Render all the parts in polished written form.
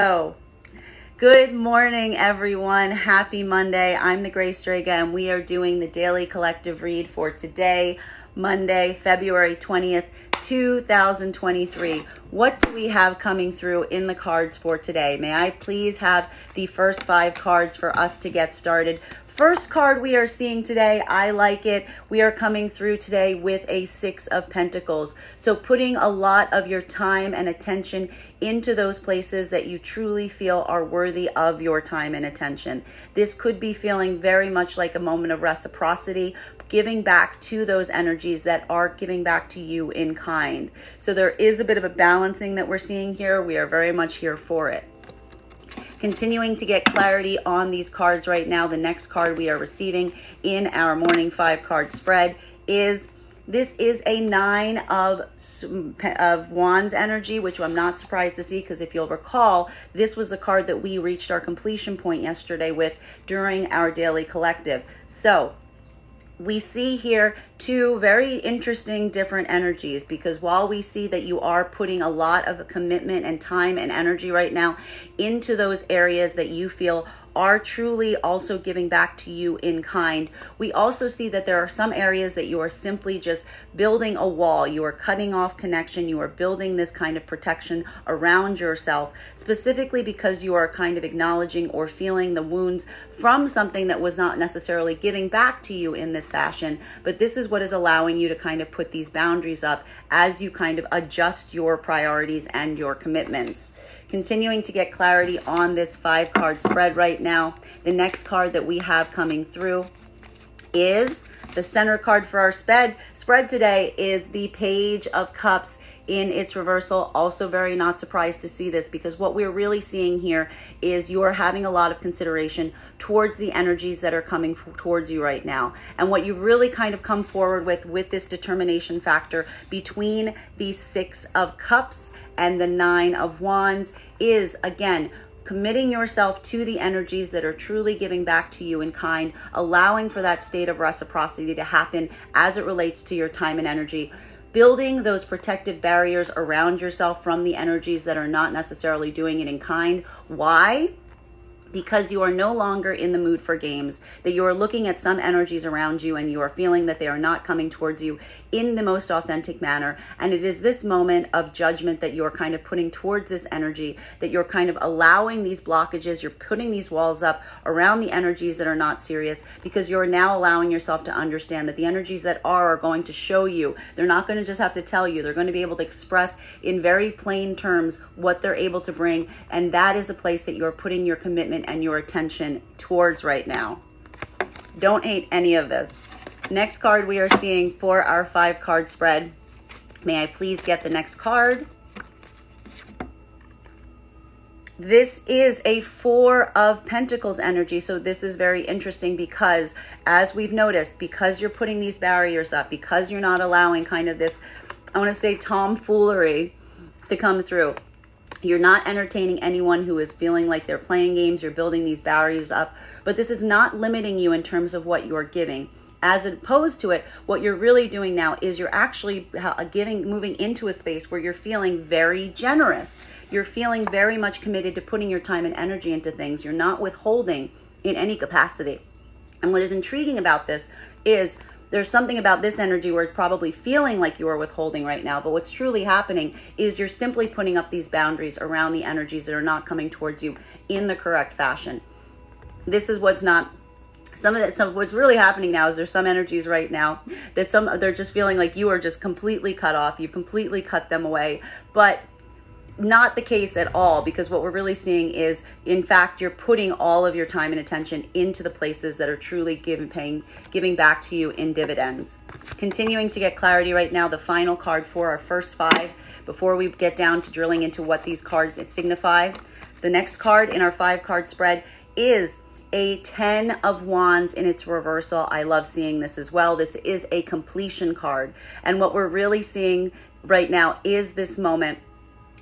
Oh, good morning, everyone. Happy Monday. I'm the Gray Strega, and we are doing the daily collective read for today, Monday, February 20th, 2023. What do we have coming through in the cards for today? May I please have the first 5 cards for us to get started? First card we are seeing today, I like it. We are coming through today with a 6 of Pentacles. So putting a lot of your time and attention into those places that you truly feel are worthy of your time and attention. This could be feeling very much like a moment of reciprocity, giving back to those energies that are giving back to you in kind. So there is a bit of a balancing that we're seeing here. We are very much here for it. Continuing to get clarity on these cards right now. The next card we are receiving in our morning 5 card spread is this is a 9 of Wands energy, which I'm not surprised to see, because if you'll recall, this was the card that we reached our completion point yesterday with during our daily collective. So we see here 2 very interesting different energies, because while we see that you are putting a lot of commitment and time and energy right now into those areas that you feel are truly also giving back to you in kind, we also see that there are some areas that you are simply just building a wall. You are cutting off connection. You are building this kind of protection around yourself, specifically because you are kind of acknowledging or feeling the wounds from something that was not necessarily giving back to you in this fashion. But this is what is allowing you to kind of put these boundaries up as you kind of adjust your priorities and your commitments. Continuing to get clarity on this 5 card spread right now. The next card that we have coming through is the center card for our spread today is the Page of Cups in its reversal. Also very not surprised to see this, because what we're really seeing here is you're having a lot of consideration towards the energies that are coming towards you right now. And what you really kind of come forward with this determination factor between the 6 of Cups and the 9 of Wands is, again, committing yourself to the energies that are truly giving back to you in kind, allowing for that state of reciprocity to happen as it relates to your time and energy, building those protective barriers around yourself from the energies that are not necessarily doing it in kind. Why? Because you are no longer in the mood for games, that you are looking at some energies around you and you are feeling that they are not coming towards you in the most authentic manner. And it is this moment of judgment that you're kind of putting towards this energy, that you're kind of allowing these blockages, you're putting these walls up around the energies that are not serious, because you're now allowing yourself to understand that the energies that are going to show you. They're not going to just have to tell you. They're going to be able to express in very plain terms what they're able to bring. And that is the place that you're putting your commitment and your attention towards right now. Don't hate any of this. Next card we are seeing for our 5 card spread. May I please get the next card? This is a 4 of Pentacles energy. So this is very interesting, because as we've noticed, because you're putting these barriers up, because you're not allowing kind of this, I want to say, tomfoolery to come through. You're not entertaining anyone who is feeling like they're playing games. You're building these barriers up. But this is not limiting you in terms of what you're giving. As opposed to it, what you're really doing now is you're actually moving into a space where you're feeling very generous. You're feeling very much committed to putting your time and energy into things. You're not withholding in any capacity. And what is intriguing about this is there's something about this energy where it's probably feeling like you are withholding right now, but what's truly happening is you're simply putting up these boundaries around the energies that are not coming towards you in the correct fashion. This is what's not, what's really happening now is there's some energies right now that they're just feeling like you are just completely cut off. You completely cut them away, but not the case at all, because what we're really seeing is, in fact, you're putting all of your time and attention into the places that are truly giving back to you in dividends. Continuing to get clarity right now, the final card for our first 5, before we get down to drilling into what these cards signify. The next card in our 5 card spread is a 10 of Wands in its reversal. I love seeing this as well. This is a completion card. And what we're really seeing right now is this moment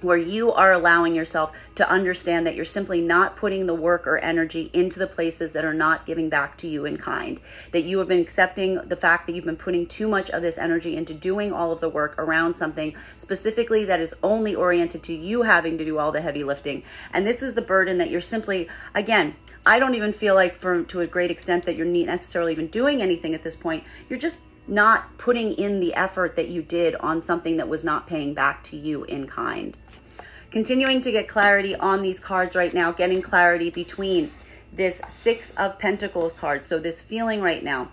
where you are allowing yourself to understand that you're simply not putting the work or energy into the places that are not giving back to you in kind, that you have been accepting the fact that you've been putting too much of this energy into doing all of the work around something specifically that is only oriented to you having to do all the heavy lifting. And this is the burden that you're simply, again, I don't even feel like to a great extent that you're not necessarily even doing anything at this point. You're just not putting in the effort that you did on something that was not paying back to you in kind. Continuing to get clarity on these cards right now, getting clarity between this Six of Pentacles card. So this feeling right now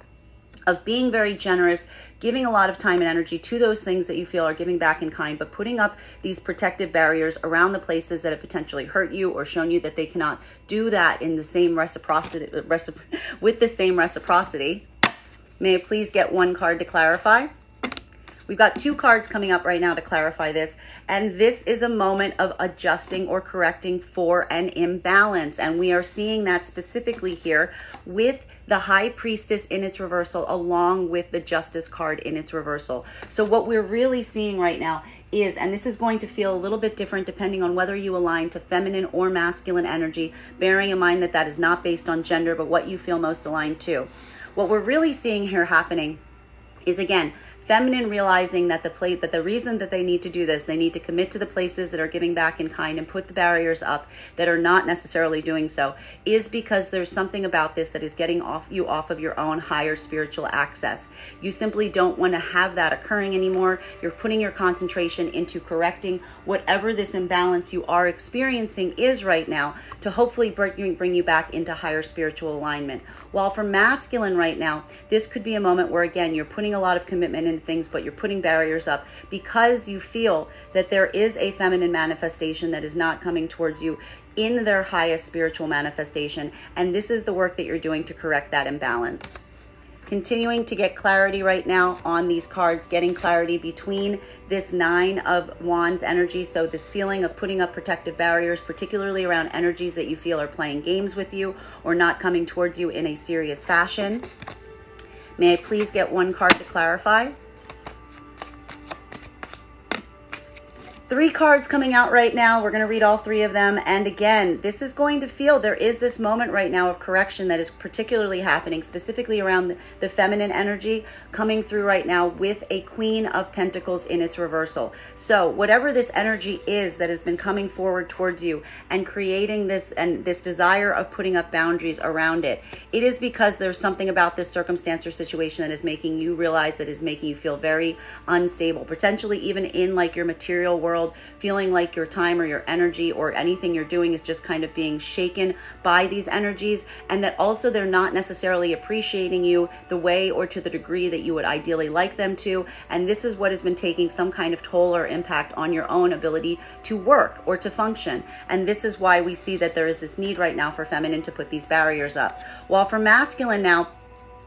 of being very generous, giving a lot of time and energy to those things that you feel are giving back in kind, but putting up these protective barriers around the places that have potentially hurt you or shown you that they cannot do that in the same reciprocity, with the same reciprocity. May I please get one card to clarify? We've got two cards coming up right now to clarify this. And this is a moment of adjusting or correcting for an imbalance. And we are seeing that specifically here with the High Priestess in its reversal, along with the Justice card in its reversal. So what we're really seeing right now is, and this is going to feel a little bit different depending on whether you align to feminine or masculine energy, bearing in mind that that is not based on gender, but what you feel most aligned to. What we're really seeing here happening is, again, feminine realizing that the reason that they need to do this, they need to commit to the places that are giving back in kind and put the barriers up that are not necessarily doing so, is because there's something about this that is getting you off of your own higher spiritual access. You simply don't want to have that occurring anymore. You're putting your concentration into correcting whatever this imbalance you are experiencing is right now to hopefully bring you back into higher spiritual alignment. While for masculine right now, this could be a moment where, again, you're putting a lot of commitment into things, but you're putting barriers up because you feel that there is a feminine manifestation that is not coming towards you in their highest spiritual manifestation. And this is the work that you're doing to correct that imbalance. Continuing to get clarity right now on these cards, getting clarity between this Nine of Wands energy. So this feeling of putting up protective barriers, particularly around energies that you feel are playing games with you or not coming towards you in a serious fashion. May I please get one card to clarify? Three cards coming out right now. We're going to read all three of them. And again, this is going to feel, there is this moment right now of correction that is particularly happening, specifically around the feminine energy coming through right now with a Queen of Pentacles in its reversal. So whatever this energy is that has been coming forward towards you and creating this and this desire of putting up boundaries around it, it is because there's something about this circumstance or situation that is making you realize, that is making you feel very unstable, potentially even in like your material world, feeling like your time or your energy or anything you're doing is just kind of being shaken by these energies, and that also they're not necessarily appreciating you the way or to the degree that you would ideally like them to. And this is what has been taking some kind of toll or impact on your own ability to work or to function. And this is why we see that there is this need right now for feminine to put these barriers up. While for masculine now,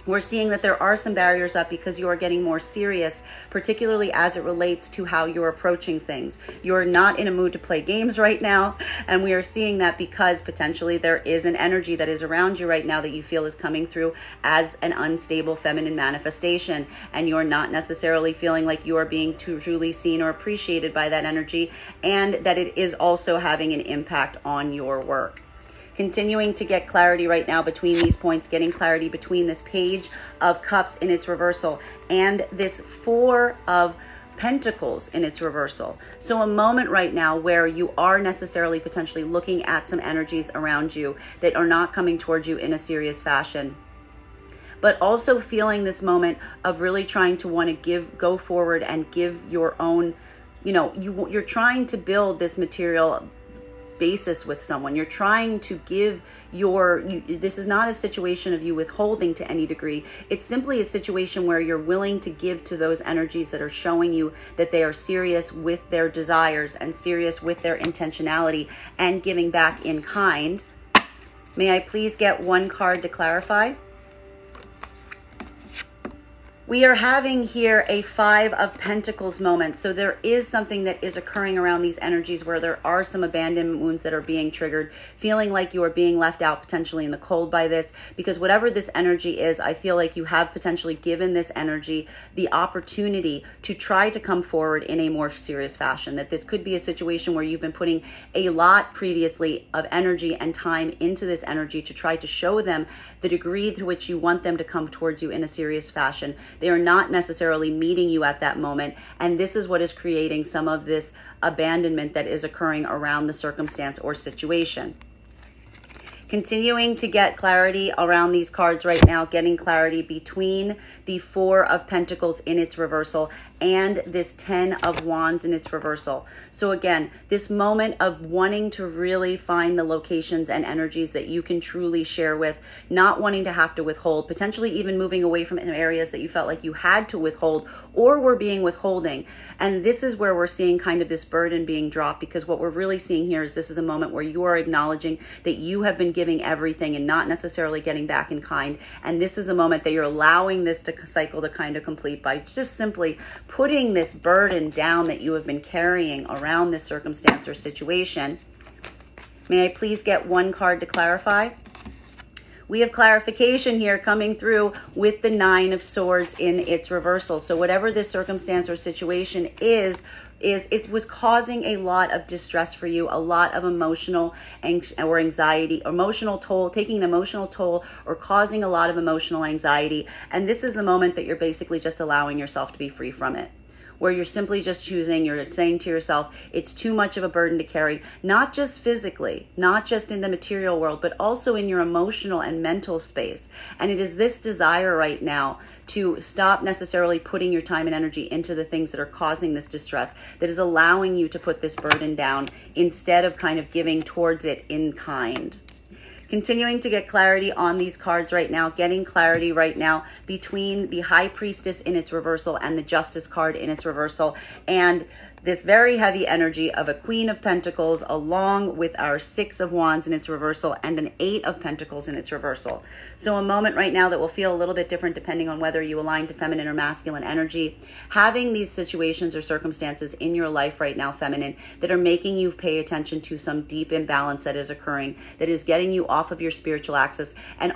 we're seeing that there are some barriers up because you are getting more serious, particularly as it relates to how you're approaching things. You're not in a mood to play games right now. And we are seeing that because potentially there is an energy that is around you right now that you feel is coming through as an unstable feminine manifestation. And you're not necessarily feeling like you are being truly seen or appreciated by that energy, and that it is also having an impact on your work. Continuing to get clarity right now between these points, getting clarity between this Page of Cups in its reversal and this Four of Pentacles in its reversal. So a moment right now where you are necessarily potentially looking at some energies around you that are not coming towards you in a serious fashion, but also feeling this moment of really trying to want to go forward and give your own, you're trying to build this material basis with someone. You're trying to give this is not a situation of you withholding to any degree. It's simply a situation where you're willing to give to those energies that are showing you that they are serious with their desires and serious with their intentionality and giving back in kind. May I please get one card to clarify? We are having here a Five of Pentacles moment. So there is something that is occurring around these energies where there are some abandonment wounds that are being triggered, feeling like you are being left out potentially in the cold by this, because whatever this energy is, I feel like you have potentially given this energy the opportunity to try to come forward in a more serious fashion. That this could be a situation where you've been putting a lot previously of energy and time into this energy to try to show them the degree to which you want them to come towards you in a serious fashion. They are not necessarily meeting you at that moment. And this is what is creating some of this abandonment that is occurring around the circumstance or situation. Continuing to get clarity around these cards right now, getting clarity between the Four of Pentacles in its reversal and this 10 of Wands in its reversal. So again, this moment of wanting to really find the locations and energies that you can truly share with, not wanting to have to withhold, potentially even moving away from areas that you felt like you had to withhold or were being withholding. And this is where we're seeing kind of this burden being dropped, because what we're really seeing here is this is a moment where you are acknowledging that you have been giving everything and not necessarily getting back in kind. And this is a moment that you're allowing this cycle to kind of complete by just simply putting this burden down that you have been carrying around this circumstance or situation. May I please get one card to clarify? We have clarification here coming through with the Nine of Swords in its reversal. So whatever this circumstance or situation is it was causing a lot of distress for you, a lot of emotional or anxiety, emotional toll, taking an emotional toll or causing a lot of emotional anxiety. And this is the moment that you're basically just allowing yourself to be free from it, where you're simply just choosing, you're saying to yourself, it's too much of a burden to carry, not just physically, not just in the material world, but also in your emotional and mental space. And it is this desire right now to stop necessarily putting your time and energy into the things that are causing this distress that is allowing you to put this burden down instead of kind of giving towards it in kind. Continuing to get clarity on these cards right now, getting clarity right now between the High Priestess in its reversal and the Justice card in its reversal, and this very heavy energy of a Queen of Pentacles along with our Six of Wands in its reversal and an Eight of Pentacles in its reversal. So a moment right now that will feel a little bit different depending on whether you align to feminine or masculine energy. Having these situations or circumstances in your life right now, feminine, that are making you pay attention to some deep imbalance that is occurring, that is getting you off of your spiritual axis and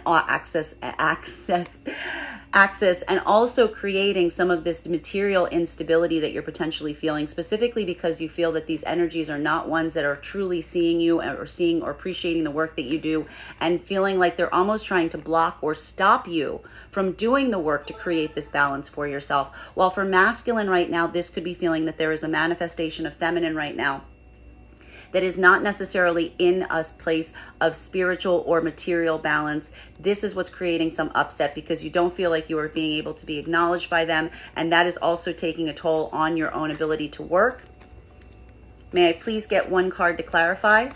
axis, and also creating some of this material instability that you're potentially feeling, specifically because you feel that these energies are not ones that are truly seeing you or seeing or appreciating the work that you do, and feeling like they're almost trying to block or stop you from doing the work to create this balance for yourself. While for masculine right now, this could be feeling that there is a manifestation of feminine right now that is not necessarily in a place of spiritual or material balance. This is what's creating some upset because you don't feel like you are being able to be acknowledged by them. And that is also taking a toll on your own ability to work. May I please get one card to clarify?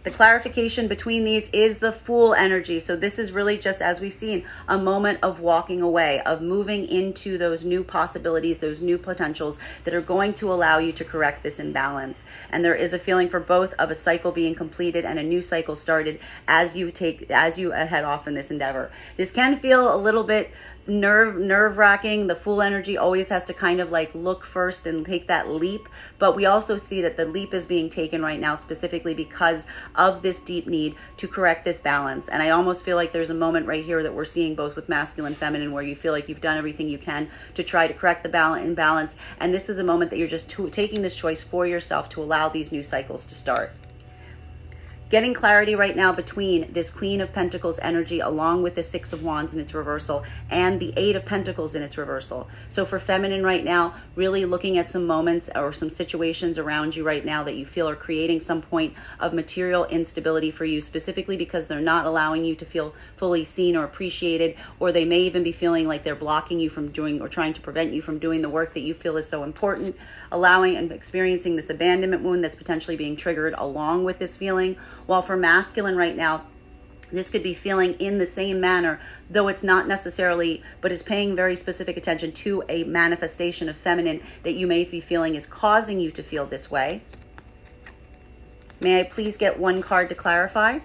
The clarification between these is the Fool energy. So this is really just, as we've seen, a moment of walking away, of moving into those new possibilities, those new potentials that are going to allow you to correct this imbalance. And there is a feeling for both of a cycle being completed and a new cycle started as you head off in this endeavor. This can feel a little bit nerve-wracking. The Fool energy always has to kind of like look first and take that leap, but we also see that the leap is being taken right now specifically because of this deep need to correct this balance. And I almost feel like there's a moment right here that we're seeing both with masculine and feminine where you feel like you've done everything you can to try to correct the imbalance, and this is a moment that you're just taking this choice for yourself to allow these new cycles to start. Getting clarity right now between this Queen of Pentacles energy along with the Six of Wands in its reversal and the Eight of Pentacles in its reversal. So for feminine right now, really looking at some moments or some situations around you right now that you feel are creating some point of material instability for you, specifically because they're not allowing you to feel fully seen or appreciated, or they may even be feeling like they're blocking you from doing or trying to prevent you from doing the work that you feel is so important, allowing and experiencing this abandonment wound that's potentially being triggered along with this feeling. While for masculine right now, this could be feeling in the same manner, though it's not necessarily, but it's paying very specific attention to a manifestation of feminine that you may be feeling is causing you to feel this way. May I please get one card to clarify?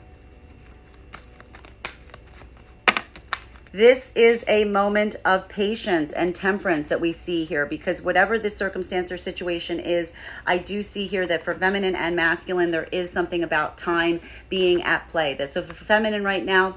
This is a moment of patience and temperance that we see here, because whatever this circumstance or situation is, I do see here that for feminine and masculine, there is something about time being at play. So for feminine right now,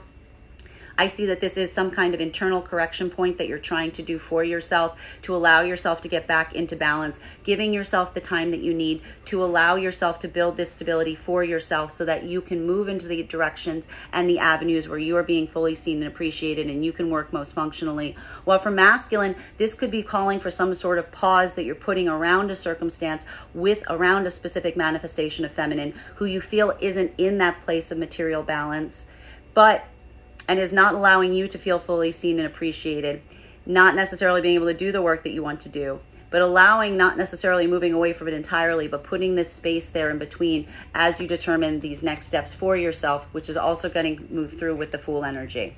I see that this is some kind of internal correction point that you're trying to do for yourself to allow yourself to get back into balance, giving yourself the time that you need to allow yourself to build this stability for yourself so that you can move into the directions and the avenues where you are being fully seen and appreciated and you can work most functionally. While for masculine, this could be calling for some sort of pause that you're putting around a circumstance around a specific manifestation of feminine who you feel isn't in that place of material balance, and is not allowing you to feel fully seen and appreciated, not necessarily being able to do the work that you want to do, but allowing, not necessarily moving away from it entirely, but putting this space there in between as you determine these next steps for yourself, which is also going to move through with the Fool energy.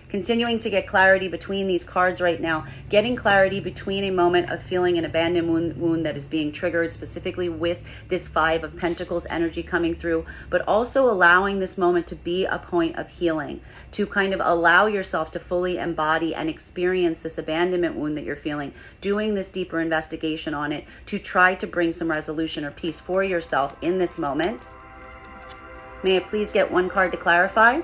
Continuing to get clarity between these cards right now, getting clarity between a moment of feeling an abandoned wound that is being triggered specifically with this Five of Pentacles energy coming through, but also allowing this moment to be a point of healing, to kind of allow yourself to fully embody and experience this abandonment wound that you're feeling, doing this deeper investigation on it to try to bring some resolution or peace for yourself in this moment. May I please get one card to clarify?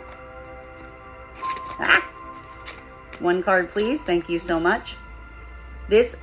One card, please. Thank you so much. This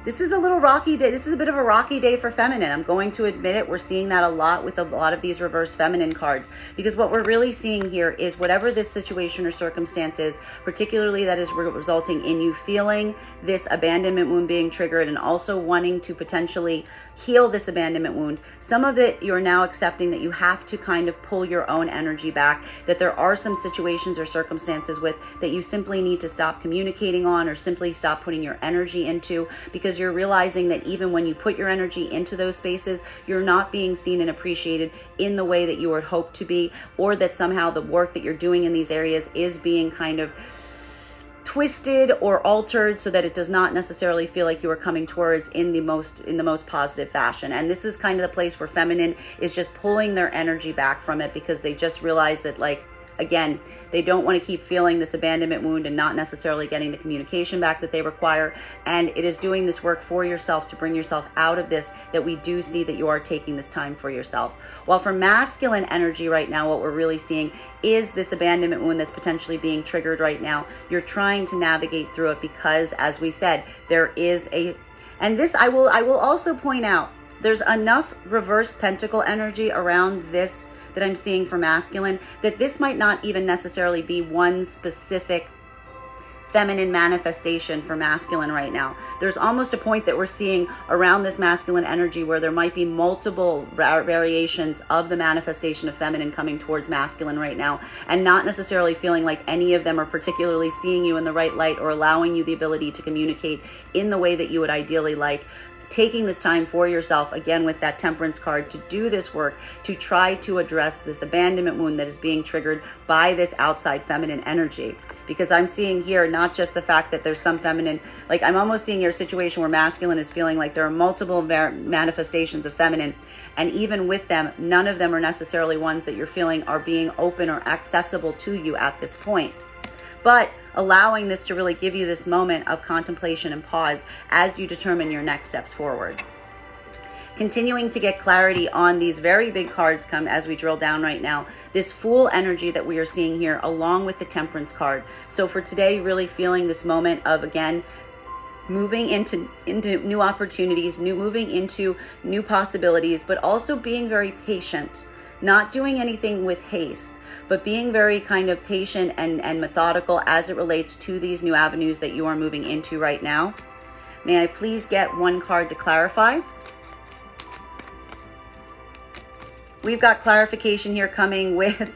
is a little rocky day. This is a bit of a rocky day for feminine. I'm going to admit it. We're seeing that a lot with a lot of these reverse feminine cards, because what we're really seeing here is whatever this situation or circumstance is, particularly that is resulting in you feeling this abandonment wound being triggered and also wanting to potentially heal this abandonment wound. Some of it you're now accepting that you have to kind of pull your own energy back, that there are some situations or circumstances with that you simply need to stop communicating on or simply stop putting your energy into, because you're realizing that even when you put your energy into those spaces, you're not being seen and appreciated in the way that you would hope to be, or that somehow the work that you're doing in these areas is being kind of twisted or altered so that it does not necessarily feel like you are coming towards in the most positive fashion. And this is kind of the place where feminine is just pulling their energy back from it, because they just realize that, like, again, they don't want to keep feeling this abandonment wound and not necessarily getting the communication back that they require. And it is doing this work for yourself to bring yourself out of this, that we do see that you are taking this time for yourself. While for masculine energy right now, what we're really seeing is this abandonment wound that's potentially being triggered right now. You're trying to navigate through it because, as we said, there is and this I will also point out, there's enough reverse pentacle energy around this that I'm seeing for masculine, that this might not even necessarily be one specific feminine manifestation for masculine right now. There's almost a point that we're seeing around this masculine energy where there might be multiple variations of the manifestation of feminine coming towards masculine right now, and not necessarily feeling like any of them are particularly seeing you in the right light or allowing you the ability to communicate in the way that you would ideally like. Taking this time for yourself, again with that Temperance card, to do this work, to try to address this abandonment wound that is being triggered by this outside feminine energy. Because I'm seeing here not just the fact that there's some feminine, like I'm almost seeing here a situation where masculine is feeling like there are multiple manifestations of feminine, and even with them, none of them are necessarily ones that you're feeling are being open or accessible to you at this point. But allowing this to really give you this moment of contemplation and pause as you determine your next steps forward. Continuing to get clarity on these very big cards come as we drill down right now. This Fool energy that we are seeing here, along with the Temperance card. So for today, really feeling this moment of, again, moving into new opportunities, moving into new possibilities, but also being very patient, not doing anything with haste, but being very kind of patient and methodical as it relates to these new avenues that you are moving into right now. May I please get one card to clarify? We've got clarification here coming with,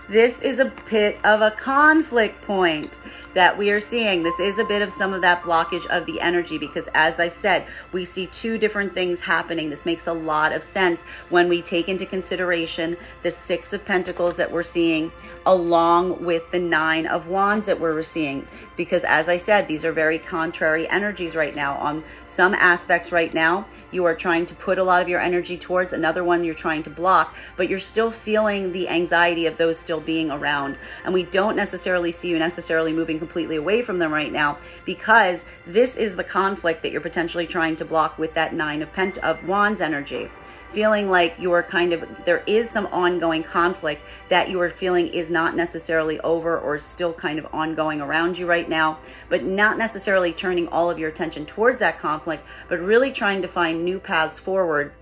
this is a bit of a conflict point. that we are seeing. This is a bit of some of that blockage of the energy, because as I've said, we see two different things happening. This makes a lot of sense when we take into consideration the Six of Pentacles that we're seeing along with the Nine of Wands that we're seeing, because as I said, these are very contrary energies right now. On some aspects right now, you are trying to put a lot of your energy towards, another one you're trying to block, but you're still feeling the anxiety of those still being around. And we don't necessarily see you necessarily moving completely away from them right now, because this is the conflict that you're potentially trying to block with that Nine of Wands energy. Feeling like you're there is some ongoing conflict that you are feeling is not necessarily over or still kind of ongoing around you right now, but not necessarily turning all of your attention towards that conflict, but really trying to find new paths forward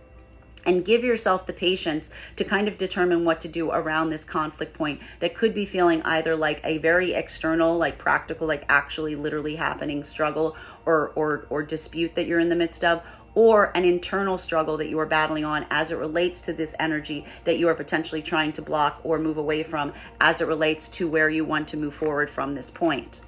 and give yourself the patience to kind of determine what to do around this conflict point that could be feeling either like a very external, like practical, like actually literally happening struggle or dispute that you're in the midst of, or an internal struggle that you are battling on as it relates to this energy that you are potentially trying to block or move away from as it relates to where you want to move forward from this point.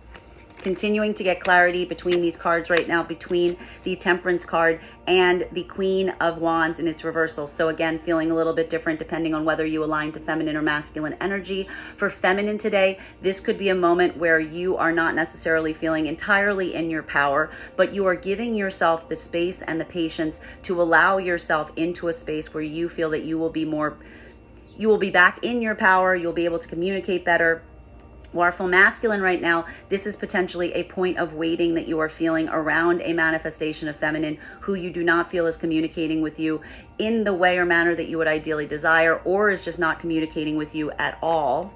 Continuing to get clarity between these cards right now, between the Temperance card and the Queen of Wands in its reversal. So again, feeling a little bit different depending on whether you align to feminine or masculine energy. For feminine today, this could be a moment where you are not necessarily feeling entirely in your power, but you are giving yourself the space and the patience to allow yourself into a space where you feel that you will be back in your power, you'll be able to communicate better. Or for masculine right now, this is potentially a point of waiting that you are feeling around a manifestation of feminine who you do not feel is communicating with you in the way or manner that you would ideally desire, or is just not communicating with you at all.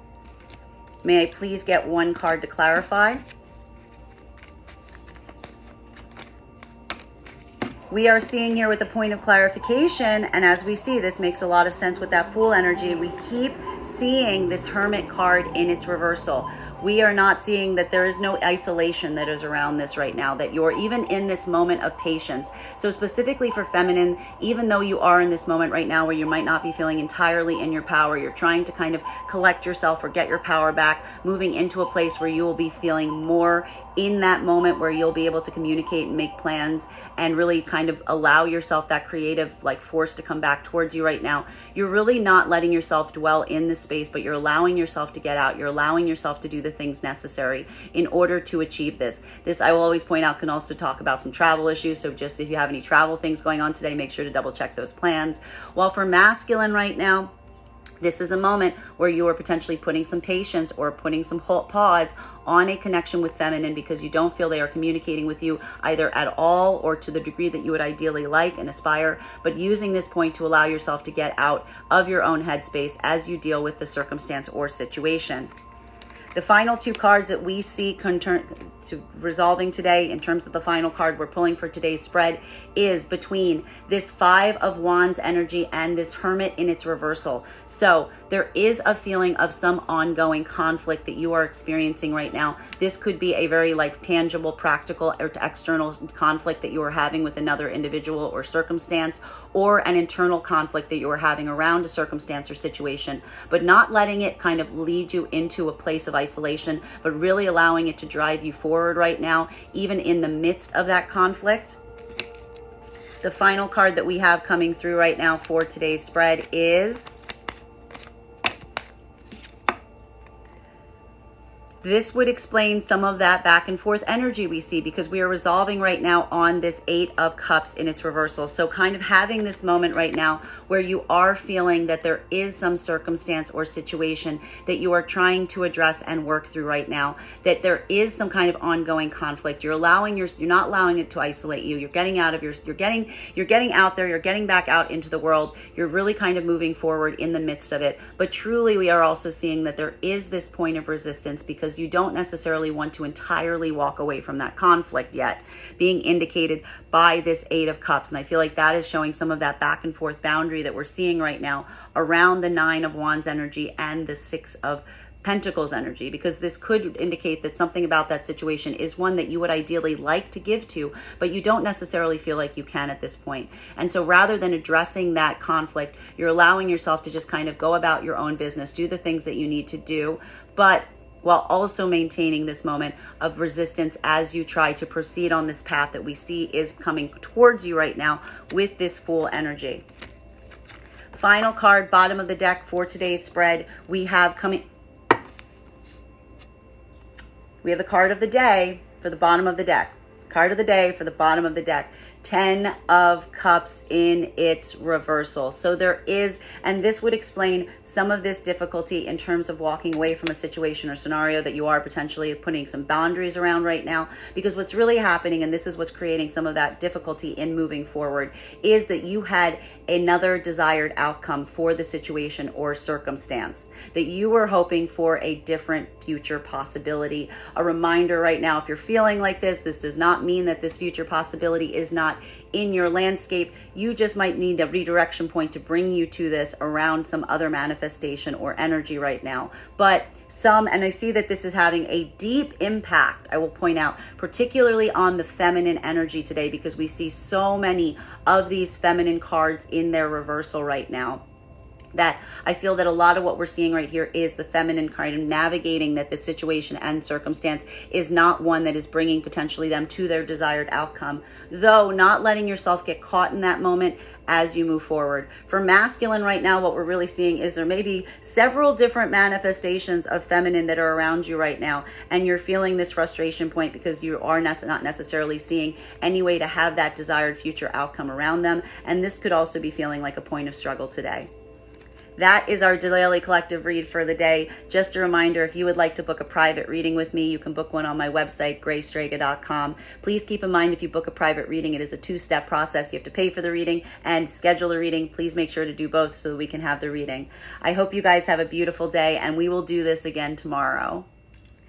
May I please get one card to clarify? We are seeing here with the point of clarification, and as we see, this makes a lot of sense with that Fool energy. We keep seeing this Hermit card in its reversal. We are not seeing that there is no isolation that is around this right now, that you're even in this moment of patience. So specifically for feminine, even though you are in this moment right now where you might not be feeling entirely in your power, you're trying to kind of collect yourself or get your power back, moving into a place where you will be feeling more in that moment where you'll be able to communicate and make plans and really kind of allow yourself that creative like force to come back towards you right now. You're really not letting yourself dwell in this space, but you're allowing yourself to get out. You're allowing yourself to do the things necessary in order to achieve this. This, I will always point out, can also talk about some travel issues. So just if you have any travel things going on today, make sure to double check those plans. While for masculine right now, this is a moment where you are potentially putting some patience or putting some pause on a connection with feminine because you don't feel they are communicating with you either at all or to the degree that you would ideally like and aspire, but using this point to allow yourself to get out of your own headspace as you deal with the circumstance or situation. The final two cards that we see resolving today in terms of the final card we're pulling for today's spread is between this Five of Wands energy and this Hermit in its reversal. So there is a feeling of some ongoing conflict that you are experiencing right now. This could be a very like tangible, practical or external conflict that you are having with another individual or circumstance, or an internal conflict that you are having around a circumstance or situation, but not letting it kind of lead you into a place of isolation, but really allowing it to drive you forward right now, even in the midst of that conflict. The final card that we have coming through right now for today's spread is this would explain some of that back and forth energy we see because we are resolving right now on this Eight of Cups in its reversal. So kind of having this moment right now where you are feeling that there is some circumstance or situation that you are trying to address and work through right now, that there is some kind of ongoing conflict. You're not allowing it to isolate you. You're getting out of you're getting out there, you're getting back out into the world. You're really kind of moving forward in the midst of it. But truly we are also seeing that there is this point of resistance because you don't necessarily want to entirely walk away from that conflict yet, being indicated by this Eight of Cups. And I feel like that is showing some of that back and forth boundary that we're seeing right now around the Nine of Wands energy and the Six of Pentacles energy, because this could indicate that something about that situation is one that you would ideally like to give to, but you don't necessarily feel like you can at this point. And so rather than addressing that conflict, you're allowing yourself to just kind of go about your own business, do the things that you need to do, but while also maintaining this moment of resistance as you try to proceed on this path that we see is coming towards you right now with this Fool energy. Final card, bottom of the deck for today's spread, we have the card of the day for the bottom of the deck. Card of the day for the bottom of the deck. 10 of Cups in its reversal. So there is, and this would explain some of this difficulty in terms of walking away from a situation or scenario that you are potentially putting some boundaries around right now, because what's really happening, and this is what's creating some of that difficulty in moving forward, is that you had another desired outcome for the situation or circumstance, that you were hoping for a different future possibility. A reminder right now, if you're feeling like this does not mean that this future possibility is not in your landscape. You just might need a redirection point to bring you to this around some other manifestation or energy right now. But and I see that this is having a deep impact, I will point out, particularly on the feminine energy today, because we see so many of these feminine cards in their reversal right now, that I feel that a lot of what we're seeing right here is the feminine kind of navigating that the situation and circumstance is not one that is bringing potentially them to their desired outcome, though not letting yourself get caught in that moment as you move forward. For masculine right now, what we're really seeing is there may be several different manifestations of feminine that are around you right now, and you're feeling this frustration point because you are not necessarily seeing any way to have that desired future outcome around them, and this could also be feeling like a point of struggle today. That is our daily collective read for the day. Just a reminder, if you would like to book a private reading with me, you can book one on my website, graystrega.com. Please keep in mind, if you book a private reading, it is a two-step process. You have to pay for the reading and schedule a reading. Please make sure to do both so that we can have the reading. I hope you guys have a beautiful day, and we will do this again tomorrow.